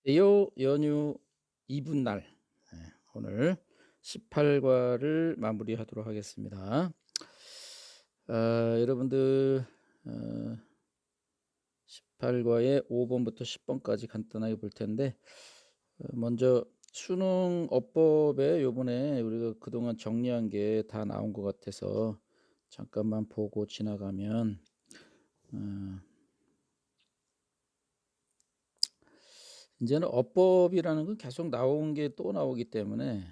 에어 연휴 2분 날, 오늘 18과를 마무리하도록 하겠습니다. 여러분들 18과의 5번부터 10번까지 간단하게 볼 텐데, 먼저 수능 어법에 요번에 우리가 그동안 정리한 게 다 나온 것 같아서 잠깐만 보고 지나가면, 이제는 어법이라는 건 계속 나온 게 또 나오기 때문에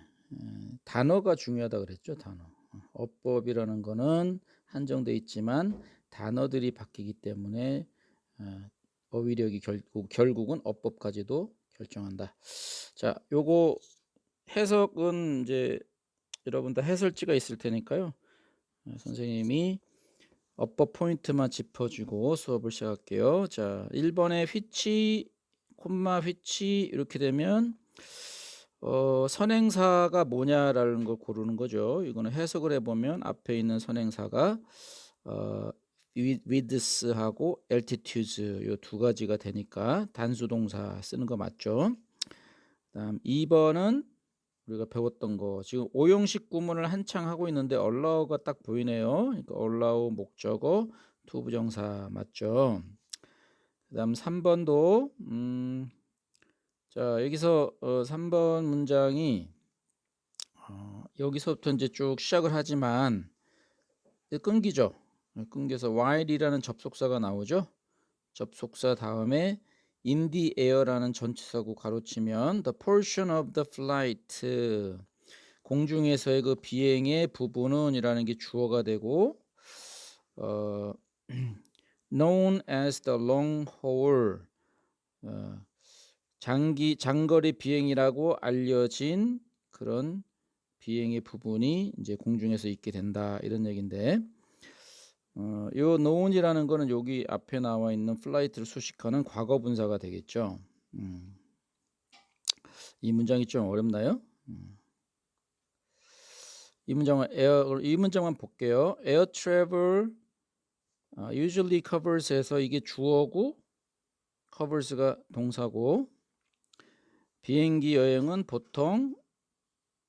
단어가 중요하다 그랬죠. 단어. 어법이라는 거는 한정돼 있지만 단어들이 바뀌기 때문에 어휘력이 결국은 어법까지도 결정한다. 자, 요거 해석은 이제 여러분들 해설지가 있을 테니까요. 선생님이 어법 포인트만 짚어주고 수업을 시작할게요. 자, 1번에 휘치, 콤마 휘치 이렇게 되면 선행사가 뭐냐라는 걸 고르는 거죠. 이거는 해석을 해보면 앞에 있는 선행사가 width하고 altitudes 요 두 가지가 되니까 단수 동사 쓰는 거 맞죠? 그다음 2번은 우리가 배웠던 거, 지금 오형식 구문을 한창 하고 있는데 allow가 딱 보이네요. 그러니까 allow 목적어 투부정사 맞죠? 그다음 3번도 자, 여기서 3번 문장이 여기서부터 이제 쭉 시작을 하지만 끊기죠. 끊겨서 while이라는 접속사가 나오죠. 접속사 다음에 in the air라는 전치사구 가로치면 the portion of the flight, 공중에서의 그 비행의 부분은 이라는 게 주어가 되고, known as the long haul, 장거리 비행이라고 알려진 그런 비행의 부분이 이제 공중에서 있게 된다, 이런 얘기인데, 요 known이라는 거는 여기 앞에 나와 있는 플라이트를 수식하는 과거 분사가 되겠죠. 이 문장이 좀 어렵나요? 이 문장만 볼게요. Air travel usually covers에서 이게 주어고 covers가 동사고, 비행기 여행은 보통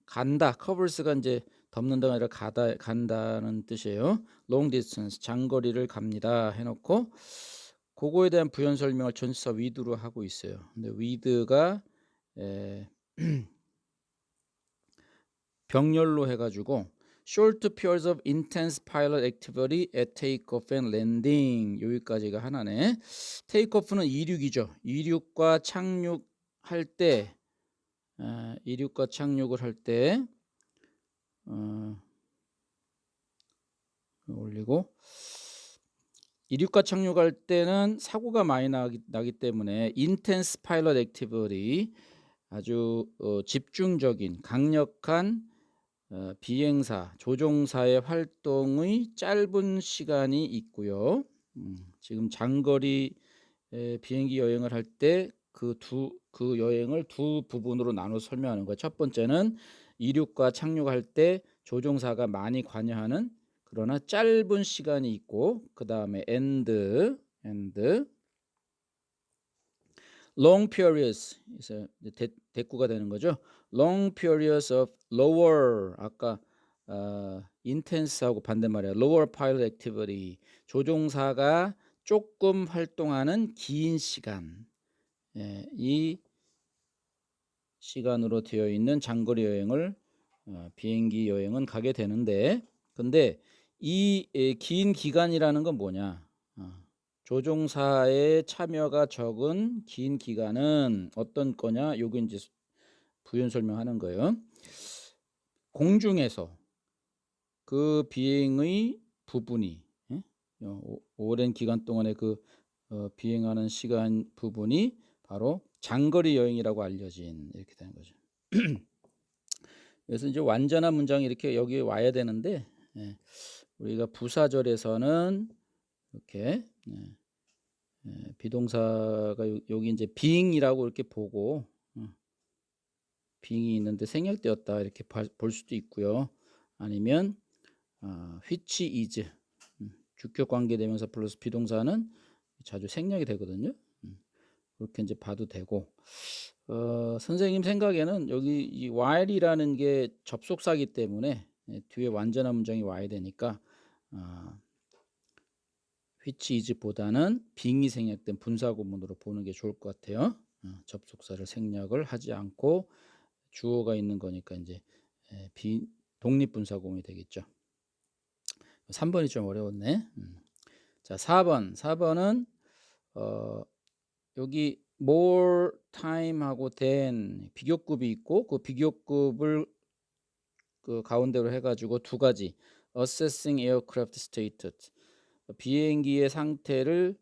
간다, covers가 이제 덮는다가 아니라 간다는 뜻이에요. long distance, 장거리를 갑니다 해놓고 그거에 대한 부연 설명을 전치사 with로 하고 있어요. 근데 with가 병렬로 해가지고 short periods of intense pilot activity at takeoff and landing, 여기까지가 하나네. takeoff는 이륙이죠. 이륙과 착륙할 때, 이륙과 착륙을 할 때 올리고, 이륙과 착륙할 때는 사고가 많이 나기 때문에 intense pilot activity, 아주 집중적인 강력한 비행사, 조종사의 활동의 짧은 시간이 있고요. 지금 장거리 비행기 여행을 할 때 그 여행을 두 부분으로 나눠 설명하는 거예요. 첫 번째는 이륙과 착륙할 때 조종사가 많이 관여하는 그러나 짧은 시간이 있고, 그 다음에 and long periods, 대꾸가 되는 거죠. long periods of lower, 아까 intense하고 반대말이야. lower pilot activity, 조종사가 조금 활동하는 긴 시간, 이 시간으로 되어 있는 장거리 여행을 비행기 여행은 가게 되는데, 근데 이 긴 기간이라는 건 뭐냐? 조종사의 참여가 적은 긴 기간은 어떤 거냐? 요거 이제 부연 설명하는 거예요. 공중에서 그 비행의 부분이, 오랜 기간 동안에 그 비행하는 시간 부분이 바로 장거리 여행이라고 알려진, 이렇게 되는 거죠. 그래서 이제 완전한 문장이 이렇게 여기에 와야 되는데, 우리가 부사절에서는 이렇게 비동사가 여기 이제 being이라고 이렇게 보고, being이 있는데 생략되었다 이렇게 볼 수도 있고요. 아니면 which is, 주격 관계 대명사 플러스 비동사는 자주 생략이 되거든요. 그렇게 이제 봐도 되고, 선생님 생각에는 여기 이 while이라는 게 접속사기 때문에 뒤에 완전한 문장이 와야 되니까 어, which is보다는 being이 생략된 분사구문으로 보는 게 좋을 것 같아요. 접속사를 생략을 하지 않고 주어가 있는 거니까 이제 독립분사구문이 되겠죠. 3번이 좀 어려웠네. 자, 4번은 여기 more time하고 than 비교급이 있고 그 비교급을 그 가운데로 해가지고 두 가지 assessing aircraft status 비행기의 상태를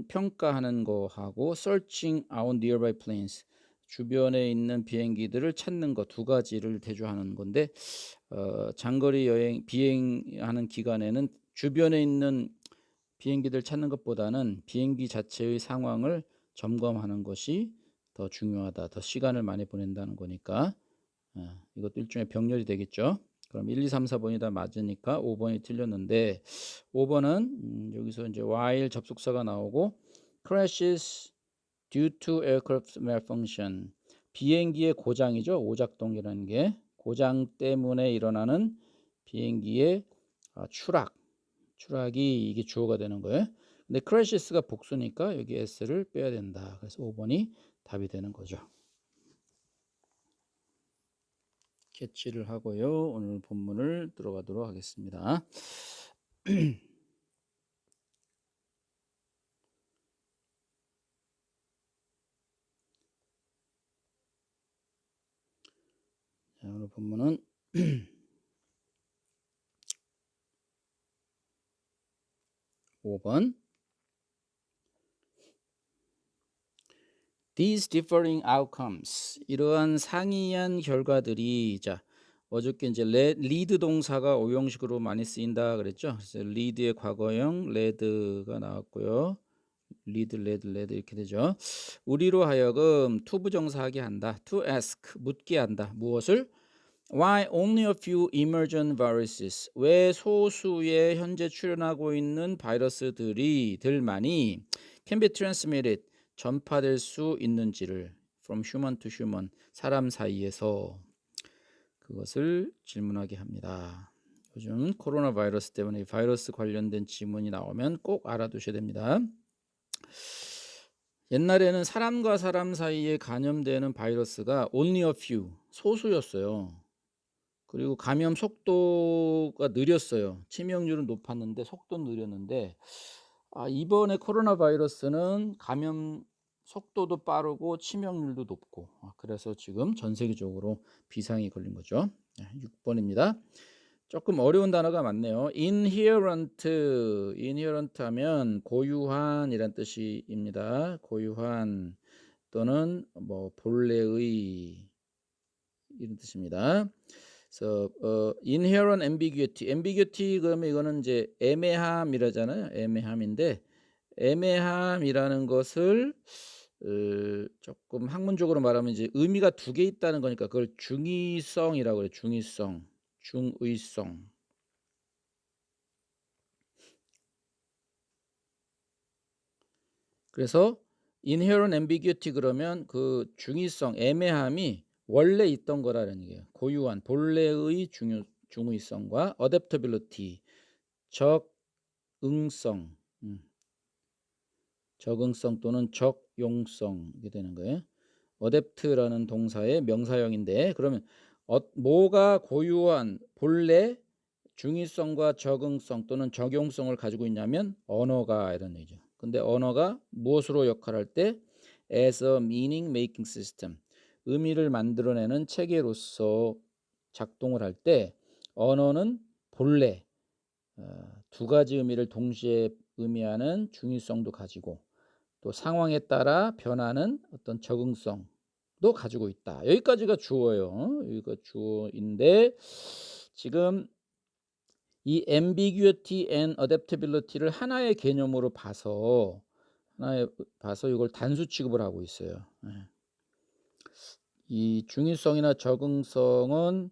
평가하는 거하고 searching out nearby planes 주변에 있는 비행기들을 찾는 거 두 가지를 대조하는 건데 장거리 여행 비행하는 기간에는 주변에 있는 비행기들 찾는 것보다는 비행기 자체의 상황을 점검하는 것이 더 중요하다. 더 시간을 많이 보낸다는 거니까 이것도 일종의 병렬이 되겠죠. 그럼 1, 2, 3, 4번이 다 맞으니까 5번이 틀렸는데 5번은 여기서 이제 while 접속사가 나오고 crashes due to aircraft malfunction 비행기의 고장이죠. 오작동이라는 게 고장 때문에 일어나는 비행기의 추락이 이게 주어가 되는 거예요. 근데 crashes가 복수니까 여기 s를 빼야 된다. 그래서 5번이 답이 되는 거죠. 캐치를 하고요. 오늘 본문을 들어가도록 하겠습니다. 자, 오늘 본문은 5번 These differing outcomes 이러한 상이한 결과들이 자 어저께 이제 lead 동사가 오형식으로 많이 쓰인다 그랬죠. 그래서 lead의 과거형 lead가 나왔고요. lead 이렇게 되죠. 우리로 하여금 투부정사하게 한다. to ask 묻게 한다. 무엇을? Why only a few emergent viruses? 왜 소수의 현재 출현하고 있는 바이러스들만이 can be transmitted 전파될 수 있는지를 from human to human 사람 사이에서 그것을 질문하게 합니다. 요즘 코로나 바이러스 때문에 바이러스 관련된 지문이 나오면 꼭 알아두셔야 됩니다. 옛날에는 사람과 사람 사이에 감염되는 바이러스가 only a few 소수였어요. 그리고 감염 속도가 느렸어요. 치명률은 높았는데 속도는 느렸는데 이번에 코로나 바이러스는 감염 속도도 빠르고 치명률도 높고 그래서 지금 전 세계적으로 비상이 걸린 거죠. 6번입니다. 조금 어려운 단어가 많네요. inherent 하면 고유한이란 뜻입니다. 고유한 또는 뭐 본래의 이런 뜻입니다. 그래서 inherent ambiguity 그러면 이거는 이제 애매함이라잖아요. 애매함인데 애매함이라는 것을 조금 학문적으로 말하면 이제 의미가 두 개 있다는 거니까 그걸 중의성이라고 그래요. 중의성. 그래서 inherent ambiguity 그러면 그 중의성, 애매함이 원래 있던 거라는 얘기예요. 고유한 본래의 중의성과 adaptability, 적응성, 적응성 또는 적용성 이게 되는 거예요. adapt라는 동사의 명사형인데 그러면 뭐가 고유한 본래 중의성과 적응성 또는 적용성을 가지고 있냐면 언어가 이런 얘기죠. 근데 언어가 무엇으로 역할할 때 as a meaning making system 의미를 만들어내는 체계로서 작동을 할 때 언어는 본래 두 가지 의미를 동시에 의미하는 중의성도 가지고 또 상황에 따라 변하는 어떤 적응성도 가지고 있다. 여기까지가 주어예요. 여기가 주어인데 지금 이 ambiguity and adaptability를 하나의 개념으로 봐서 이걸 단수 취급을 하고 있어요. 이 중의성이나 적응성은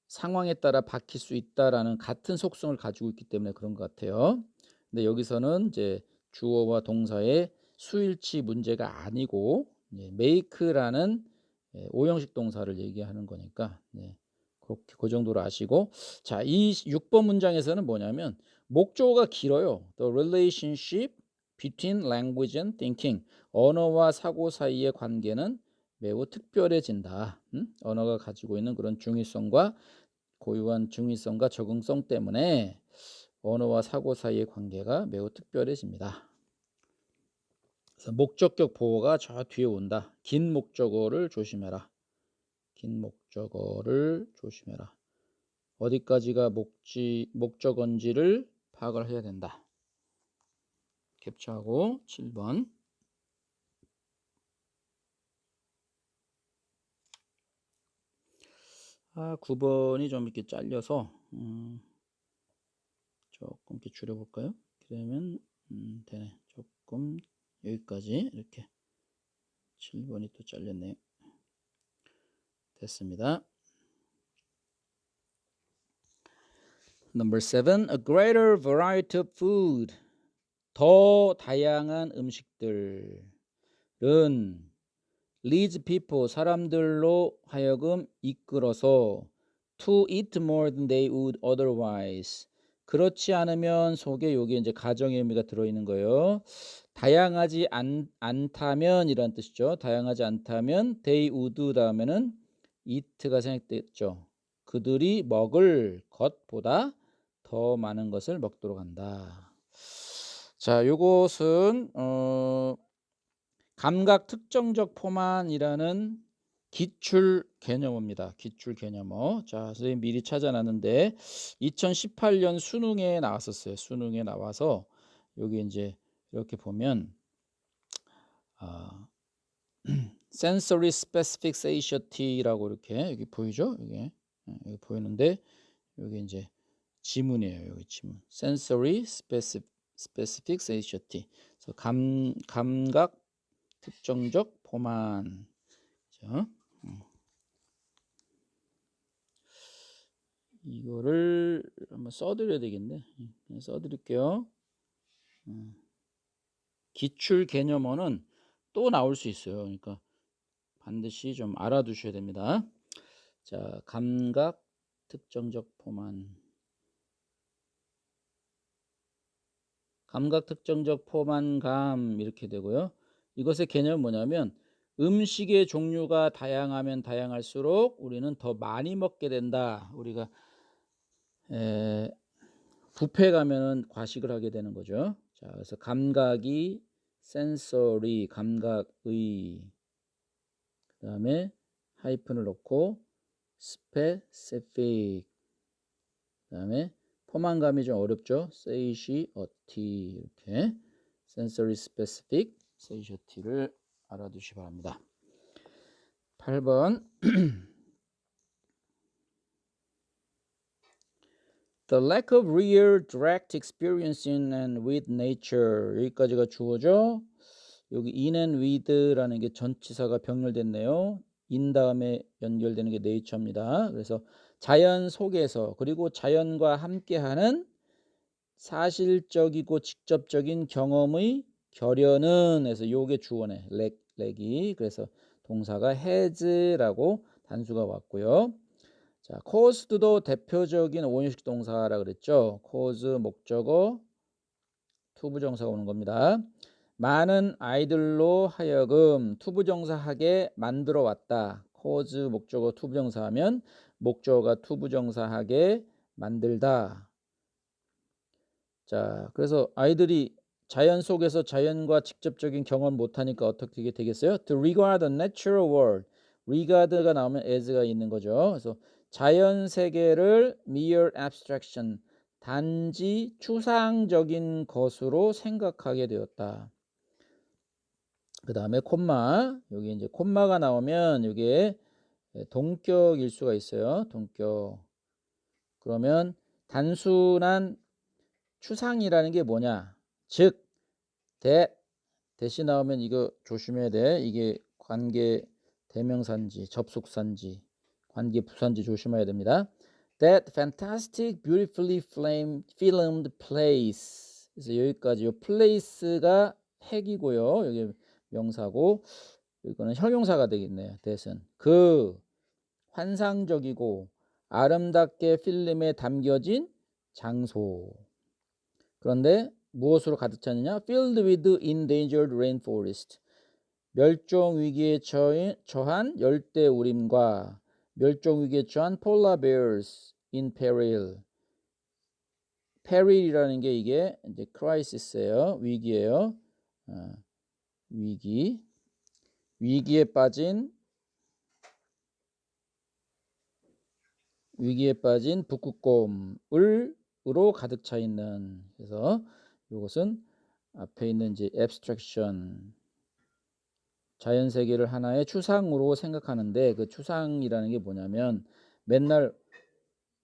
상황에 따라 바뀔 수 있다라는 같은 속성을 가지고 있기 때문에 그런 것 같아요. 근데 여기서는 이제 주어와 동사의 수일치 문제가 아니고 make라는 오형식 동사를 얘기하는 거니까 그렇게 그 정도로 아시고, 자, 이 6번 문장에서는 뭐냐면 목적어가 길어요. The relationship between language and thinking. 언어와 사고 사이의 관계는 매우 특별해진다. 언어가 가지고 있는 그런 중의성과 고유한 중의성과 적응성 때문에 언어와 사고 사이의 관계가 매우 특별해집니다. 그래서 목적격 보호가 저 뒤에 온다. 긴 목적어를 조심해라. 긴 목적어를 조심해라. 어디까지가 목적어인지를 파악을 해야 된다. 캡처하고 7번. 9번이 좀 이렇게 잘려서 조금 이렇게 줄여볼까요? 그러면 되네. 조금 여기까지 이렇게 7번이 또 잘렸네요. 됐습니다. Number 7, a greater variety of food. 더 다양한 음식들은 leads people, 사람들로 하여금 이끌어서 to eat more than they would otherwise. 그렇지 않으면 속에 여기 이제 가정의 의미가 들어있는 거예요. 다양하지 않다면 이란 뜻이죠. 다양하지 않다면 they would 다음에는 eat가 생략됐죠. 그들이 먹을 것보다 더 많은 것을 먹도록 한다. 자, 요것은 감각 특정적 포만이라는 기출 개념어입니다. 기출 개념어. 자, 선생님 미리 찾아놨는데 2018년 수능에 나왔었어요. 수능에 나와서 여기 이제 이렇게 보면 sensory specific satiety,라고 이렇게 여기 보이죠? 이게 여기 보이는데 여기 이제 지문이에요. 여기 지문. sensory specific satiety. 그래서 감각 특정적 포만. 그죠? 이거를 한번 써드려야 되겠네. 써드릴게요. 기출 개념어는 또 나올 수 있어요. 그러니까 반드시 좀 알아두셔야 됩니다. 자, 감각 특정적 포만. 감각 특정적 포만감 이렇게 되고요. 이것의 개념은 뭐냐면 음식의 종류가 다양하면 다양할수록 우리는 더 많이 먹게 된다. 우리가 뷔페 가면은 과식을 하게 되는 거죠. 자, 그래서 감각이 sensory, 감각의, 그 다음에 하이픈을 넣고 specific, 그 다음에 포만감이 좀 어렵죠. satiety, 이렇게 sensory specific satiaty를 알아두시기 바랍니다. 8번 The lack of real direct experience in and with nature. 여기까지가 주어죠. 여기 in and with라는 게 전치사가 병렬됐네요. in 다음에 연결되는 게 nature입니다. 그래서 자연 속에서 그리고 자연과 함께하는 사실적이고 직접적인 경험의 결연은 해서 요게 주어네. 렉이. 그래서 동사가 has라고 단수가 왔고요. 자, caused도 대표적인 오형식 동사라 그랬죠. cause 목적어 투부정사가 오는 겁니다. 많은 아이들로 하여금 투부정사하게 만들어 왔다. cause 목적어 투부정사하면 목적어가 투부정사하게 만들다. 자, 그래서 아이들이 자연 속에서 자연과 직접적인 경험 못하니까 어떻게 되겠어요? To regard the natural world. regard가 나오면 as가 있는 거죠. 그래서 자연 세계를 mere abstraction, 단지 추상적인 것으로 생각하게 되었다. 그 다음에 콤마, 여기 이제 콤마가 나오면 이게 동격일 수가 있어요. 동격. 그러면 단순한 추상이라는 게 뭐냐? 즉, 대시 나오면 이거 조심해야 돼. 이게 관계 대명사인지 접속사인지 관계 부사인지 조심해야 됩니다. That fantastic, beautifully filmed place. 그래서 여기까지 요 place가 핵이고요. 여기 명사고 이거는 형용사가 되겠네요. that은 그 환상적이고 아름답게 필름에 담겨진 장소. 그런데 무엇으로 가득 찼느냐? Filled with endangered rainforest. 멸종 위기에 처한 열대 우림과 멸종 위기에 처한 polar bears in peril. peril이라는 게 이게 이제 crisis예요. 위기예요. 위기에 빠진 북극곰으로 가득 차 있는. 그래서 이것은 앞에 있는 이제 abstraction, 자연 세계를 하나의 추상으로 생각하는데, 그 추상이라는 게 뭐냐면 맨날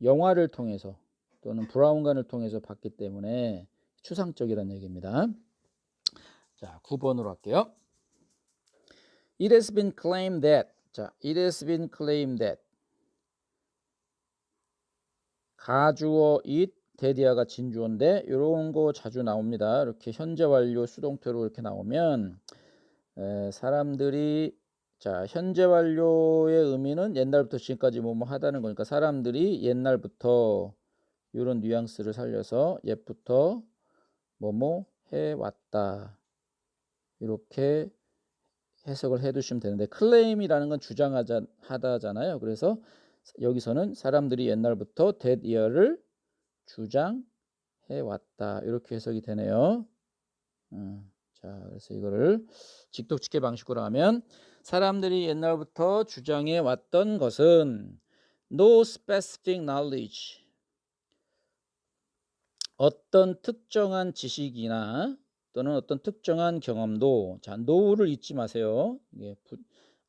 영화를 통해서 또는 브라운관을 통해서 봤기 때문에 추상적이라는 얘기입니다. 자, 9번으로 할게요. It has been claimed that. 자, it has been claimed that. 가주어 it, 대디어가 진주어인데 이런 거 자주 나옵니다. 이렇게 현재 완료 수동태로 이렇게 나오면 사람들이, 자, 현재 완료의 의미는 옛날부터 지금까지 뭐뭐 하다는 거니까 사람들이 옛날부터 이런 뉘앙스를 살려서 옛부터 뭐뭐 해왔다 이렇게 해석을 해두시면 되는데, 클레임이라는 건 주장하다잖아요. 그래서 여기서는 사람들이 옛날부터 that year를 주장해왔다 이렇게 해석이 되네요. 자, 그래서 이거를 직독직해 방식으로 하면 사람들이 옛날부터 주장해 왔던 것은 no specific knowledge, 어떤 특정한 지식이나 또는 어떤 특정한 경험도. 자, no를 잊지 마세요. 이게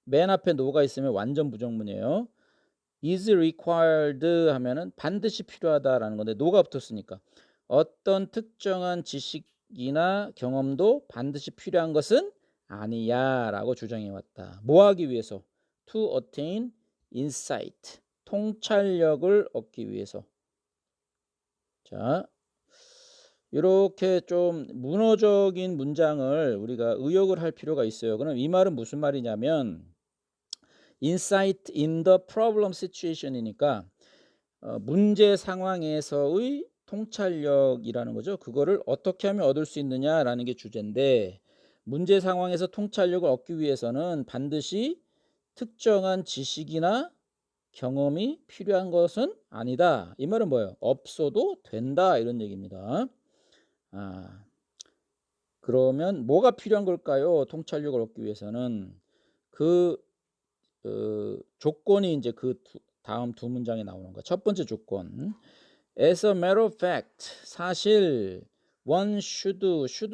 맨 앞에 no가 있으면 완전 부정문이에요. is required 하면은 반드시 필요하다라는 건데 no가 붙었으니까 어떤 특정한 지식이나 경험도 반드시 필요한 것은 아니야 라고 주장해 왔다. 뭐 하기 위해서? to attain insight, 통찰력을 얻기 위해서. 자, 이렇게 좀 문어적인 문장을 우리가 의역을 할 필요가 있어요. 그럼 이 말은 무슨 말이냐면 insight in the problem situation이니까 문제 상황에서의 통찰력이라는 거죠. 그거를 어떻게 하면 얻을 수 있느냐라는 게 주제인데, 문제 상황에서 통찰력을 얻기 위해서는 반드시 특정한 지식이나 경험이 필요한 것은 아니다. 이 말은 뭐예요? 없어도 된다 이런 얘기입니다. 그러면 뭐가 필요한 걸까요? 통찰력을 얻기 위해서는 그 조건이 이제 그 다음 두 문장에 나오는 거. 첫 번째 조건, as a matter of fact, 사실 one should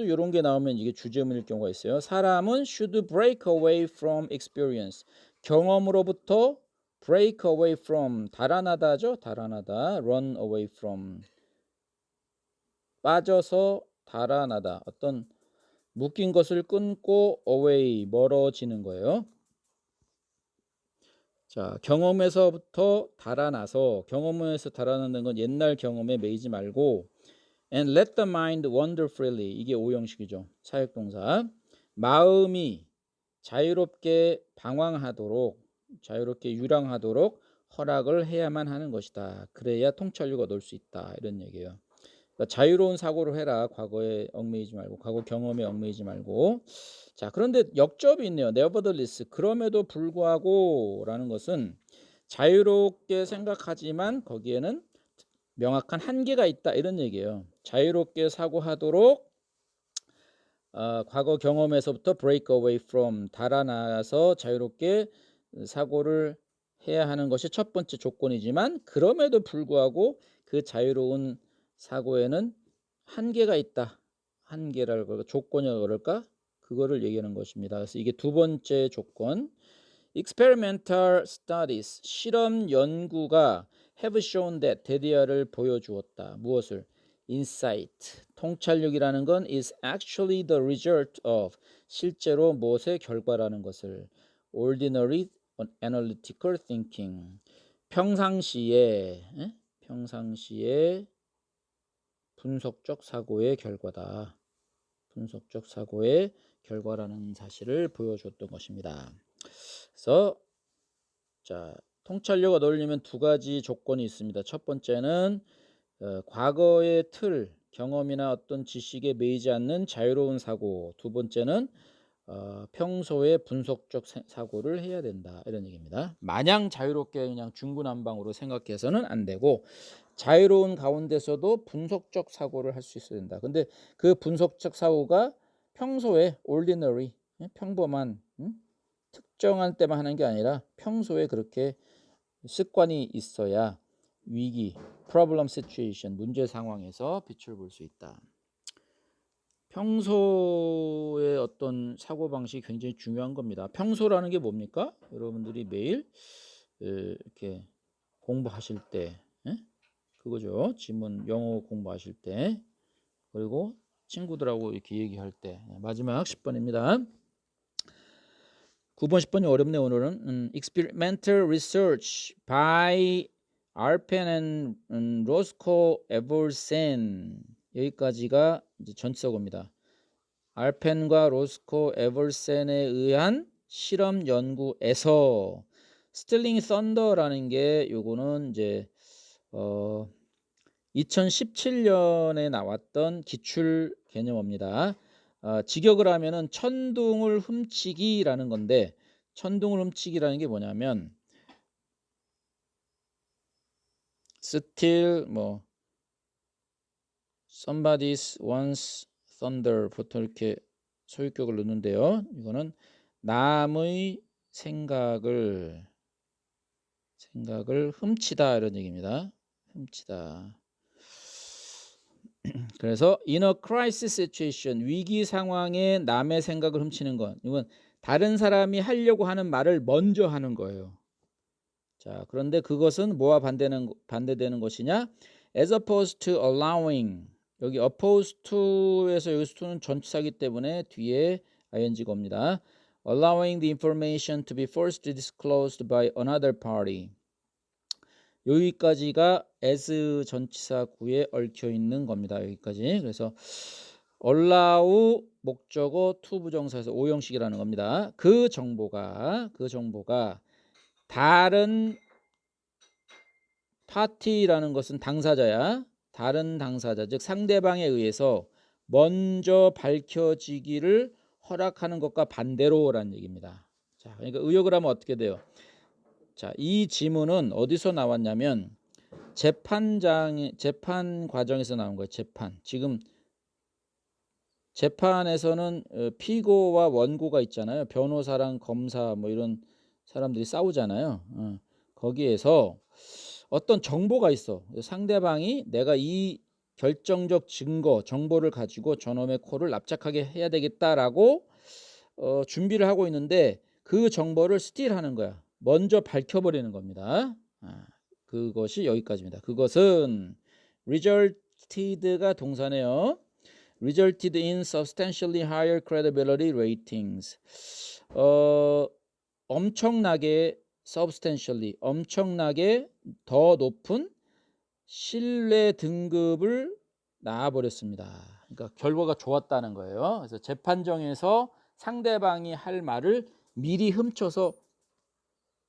이런 게 나오면 이게 주제문일 경우가 있어요. 사람은 should break away from experience, 경험으로부터 break away from, 달아나다죠. 달아나다, run away from, 빠져서 달아나다, 어떤 묶인 것을 끊고 away, 멀어지는 거예요. 자, 경험에서부터 달아나서, 경험에서 달아나는 건 옛날 경험에 매이지 말고, and let the mind wander freely, 이게 오형식이죠. 사역동사. 마음이 자유롭게 방황하도록, 자유롭게 유랑하도록 허락을 해야만 하는 것이다. 그래야 통찰력을 얻을 수 있다 이런 얘기예요. 그러니까 자유로운 사고를 해라. 과거에 얽매이지 말고, 과거 경험에 얽매이지 말고. 자, 그런데 역접이 있네요. nevertheless, 그럼에도 불구하고 라는 것은 자유롭게 생각하지만 거기에는 명확한 한계가 있다 이런 얘기예요. 자유롭게 사고하도록 과거 경험에서부터 break away from, 달아나서 자유롭게 사고를 해야 하는 것이 첫 번째 조건이지만, 그럼에도 불구하고 그 자유로운 사고에는 한계가 있다. 한계라고 그럴까, 조건이라고 그럴까, 그거를 얘기하는 것입니다. 그래서 이게 두 번째 조건. experimental studies, 실험 연구가 have shown that, 대디어를 보여주었다. 무엇을? insight, 통찰력이라는 건 is actually the result of, 실제로 무엇의 결과라는 것을, ordinary analytical thinking, 평상시에 분석적 사고의 결과다. 분석적 사고의 결과라는 사실을 보여줬던 것입니다. 그래서 자, 통찰력을 넣으려면 두 가지 조건이 있습니다. 첫 번째는 과거의 틀, 경험이나 어떤 지식에 매이지 않는 자유로운 사고. 두 번째는 평소에 분석적 사고를 해야 된다, 이런 얘기입니다. 마냥 자유롭게 그냥 중구난방으로 생각해서는 안 되고 자유로운 가운데서도 분석적 사고를 할 수 있어야 된다. 근데 그 분석적 사고가 평소에 ordinary, 평범한, 특정한 때만 하는 게 아니라 평소에 그렇게 습관이 있어야 위기, problem situation, 문제 상황에서 빛을 볼 수 있다. 평소의 어떤 사고방식이 굉장히 중요한 겁니다. 평소라는 게 뭡니까? 여러분들이 매일 이렇게 공부하실 때, 그거죠. 지문 영어 공부하실 때, 그리고 친구들하고 이렇게 얘기할 때. 마지막 10번입니다. 9번, 10번이 어렵네 오늘은. Experimental research by Arpen and Roscoe Everson. 여기까지가 이제 전치사고입니다. 알펜과 로스코 에버센에 의한 실험 연구에서 스틸링 썬더라는 게 요거는 이제 2017년에 나왔던 기출 개념어입니다. 직역을 하면은 천둥을 훔치기라는 건데, 천둥을 훔치기라는 게 뭐냐면 steal 뭐 somebody's wants thunder, 보통 이렇게 소유격을 넣는데요. 이거는 남의 생각을 훔치다, 이런 얘기입니다. 훔치다. 그래서 in a crisis situation, 위기 상황에 남의 생각을 훔치는 건, 이건 다른 사람이 하려고 하는 말을 먼저 하는 거예요. 자, 그런데 그것은 뭐와 반대되는 것이냐? as opposed to allowing. 여기 opposed to에서 여기서 to는 전치사기 때문에 뒤에 ing가 옵니다. allowing the information to be first disclosed by another party. 여기까지가 as 전치사구에 얽혀 있는 겁니다. 여기까지. 그래서 allow 목적어 to 부정사에서 오형식이라는 겁니다. 그 정보가 다른 파티라는 것은 당사자야. 다른 당사자, 즉 상대방에 의해서 먼저 밝혀지기를 허락하는 것과 반대로라는 얘기입니다. 자, 그러니까 의역을 하면 어떻게 돼요? 자, 이 지문은 어디서 나왔냐면 재판 과정에서 나온 거예요. 지금 재판에서는 피고와 원고가 있잖아요. 변호사랑 검사 뭐 이런 사람들이 싸우잖아요. 거기에서 어떤 정보가 있어. 상대방이 내가 이 결정적 정보를 가지고 저놈의 코를 납작하게 해야 되겠다라고 준비를 하고 있는데 그 정보를 스틸하는 거야. 먼저 밝혀버리는 겁니다. 그것이 여기까지입니다. 그것은 resulted가 동사네요. resulted in substantially higher credibility ratings. 엄청나게 substantially, 엄청나게 더 높은 신뢰 등급을 낳아버렸습니다. 그러니까 결과가 좋았다는 거예요. 그래서 재판정에서 상대방이 할 말을 미리 훔쳐서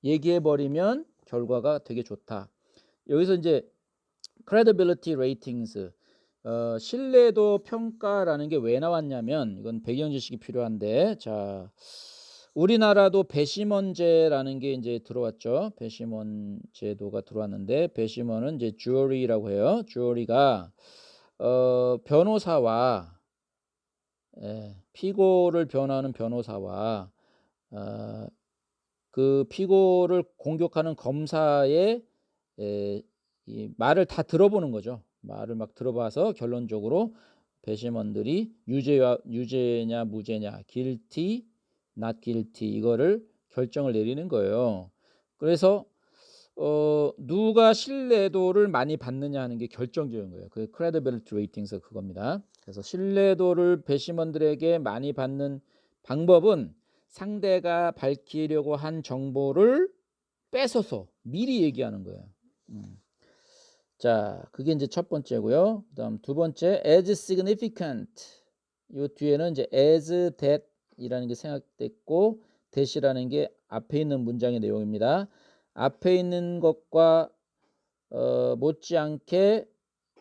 얘기해버리면 결과가 되게 좋다. 여기서 이제 credibility ratings, 신뢰도 평가라는 게 왜 나왔냐면, 이건 배경 지식이 필요한데, 자, 우리나라도 배심원제라는 게 이제 들어왔죠. 배심원 제도가 들어왔는데, 배심원은 이제 주어리라고 해요. 주어리가 변호사와 피고를 변호하는 변호사와 그 피고를 공격하는 검사의 이 말을 다 들어보는 거죠. 말을 막 들어봐서 결론적으로 배심원들이 유죄냐 무죄냐, guilty, not guilty, 이거를 결정을 내리는 거예요. 그래서 누가 신뢰도를 많이 받느냐 하는 게 결정적인 거예요. 그 credibility ratings 그겁니다. 그래서 신뢰도를 배심원들에게 많이 받는 방법은 상대가 밝히려고 한 정보를 뺏어서 미리 얘기하는 거예요. 자, 그게 이제 첫 번째고요. 그다음 두 번째, as significant. 요 뒤에는 이제 as that that이라는 게 생략됐고 that이라는 게 앞에 있는 문장의 내용입니다. 앞에 있는 것과 못지않게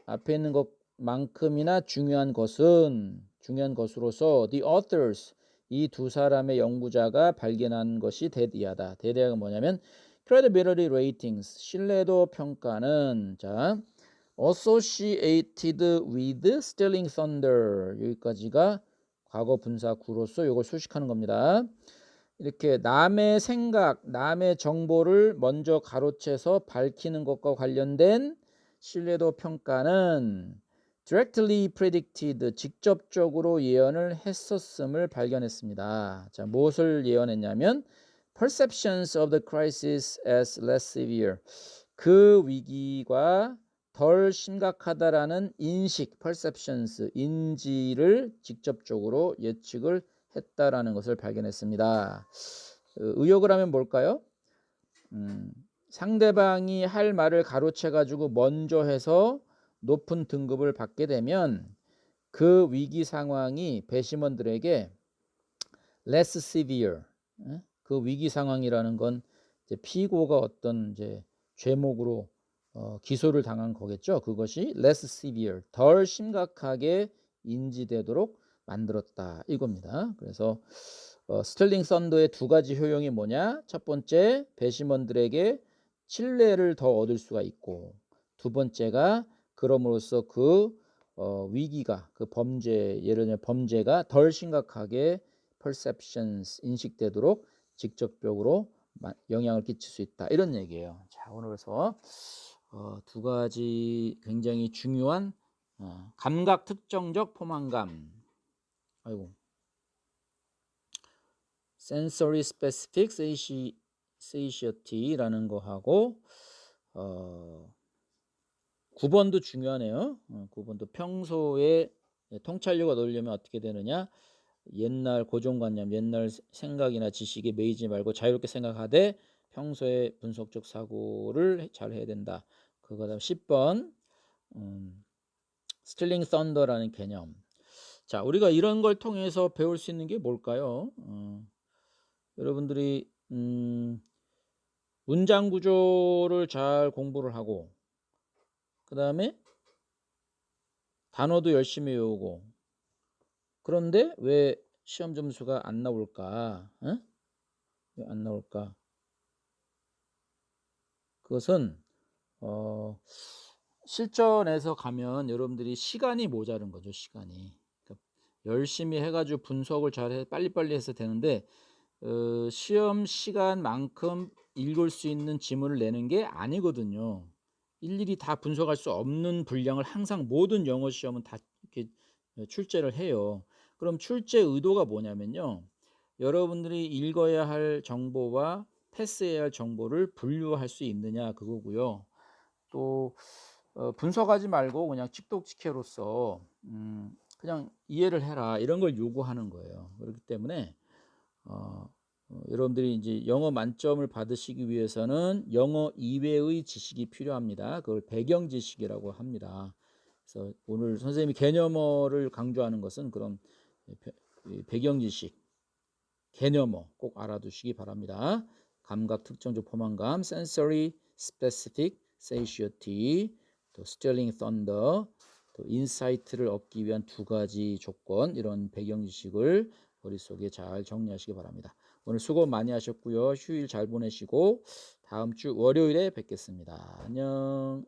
앞에 있는 것만큼이나 중요한 것으로서 the authors 이 두 사람의 연구자가 발견한 것이 that이하다. that이가 뭐냐면 credibility ratings 신뢰도 평가는 자 associated with Sterling Thunder 여기까지가 과거 분사 구로서 이걸 수식하는 겁니다. 이렇게 남의 생각, 남의 정보를 먼저 가로채서 밝히는 것과 관련된 신뢰도 평가는 directly predicted, 직접적으로 예언을 했었음을 발견했습니다. 자, 무엇을 예언했냐면 perceptions of the crisis as less severe. 그 위기가 덜 심각하다라는 인식, perceptions, 인지를 직접적으로 예측을 했다라는 것을 발견했습니다. 의역을 하면 뭘까요? 상대방이 할 말을 가로채 가지고 먼저 해서 높은 등급을 받게 되면 그 위기 상황이 배심원들에게 less severe, 그 위기 상황이라는 건 이제 피고가 어떤 이제 죄목으로 기소를 당한 거겠죠. 그것이 less severe, 덜 심각하게 인지되도록 만들었다 이겁니다. 그래서 스틸링 썬더의 두 가지 효용이 뭐냐? 첫 번째, 배심원들에게 신뢰를 더 얻을 수가 있고, 두 번째가 그럼으로써 그 위기가, 그 범죄, 예를 들면 범죄가 덜 심각하게 perceptions, 인식되도록 직접적으로 영향을 끼칠 수 있다. 이런 얘기예요. 자, 오늘 그래서 두 가지 굉장히 중요한 감각 특정적 포만감. 아이고. sensory specific satiaty라는 거 하고 9번도 중요하네요. 9번도 평소에 통찰력을 얻으려면 어떻게 되느냐? 옛날 고정관념, 옛날 생각이나 지식에 매이지 말고 자유롭게 생각하되 평소에 분석적 사고를 잘 해야 된다. 그다음 10번 스틸링 썬더라는 개념. 자, 우리가 이런 걸 통해서 배울 수 있는 게 뭘까요? 여러분들이 문장 구조를 잘 공부를 하고 그 다음에 단어도 열심히 외우고 그런데 왜 시험 점수가 안 나올까? 왜 안 나올까? 그것은 실전에서 가면 여러분들이 시간이 모자른 거죠. 시간이. 그러니까 열심히 해가지고 분석을 잘해 빨리빨리 해서 되는데 시험 시간만큼 읽을 수 있는 지문을 내는 게 아니거든요. 일일이 다 분석할 수 없는 분량을 항상 모든 영어 시험은 다 이렇게 출제를 해요. 그럼 출제 의도가 뭐냐면요. 여러분들이 읽어야 할 정보와 패스해야 할 정보를 분류할 수 있느냐 그거고요. 또 분석하지 말고 그냥 찍독직해로서 그냥 이해를 해라 이런 걸 요구하는 거예요. 그렇기 때문에 여러분들이 이제 영어 만점을 받으시기 위해서는 영어 이외의 지식이 필요합니다. 그걸 배경 지식이라고 합니다. 그래서 오늘 선생님이 개념어를 강조하는 것은 그런 배경 지식, 개념어 꼭 알아두시기 바랍니다. 감각 특정적 포만감, sensory specific satiety, 또 스틸링 썬더, 또 인사이트를 얻기 위한 두 가지 조건 이런 배경 지식을 머릿속에 잘 정리하시기 바랍니다. 오늘 수고 많이 하셨고요. 휴일 잘 보내시고 다음 주 월요일에 뵙겠습니다. 안녕.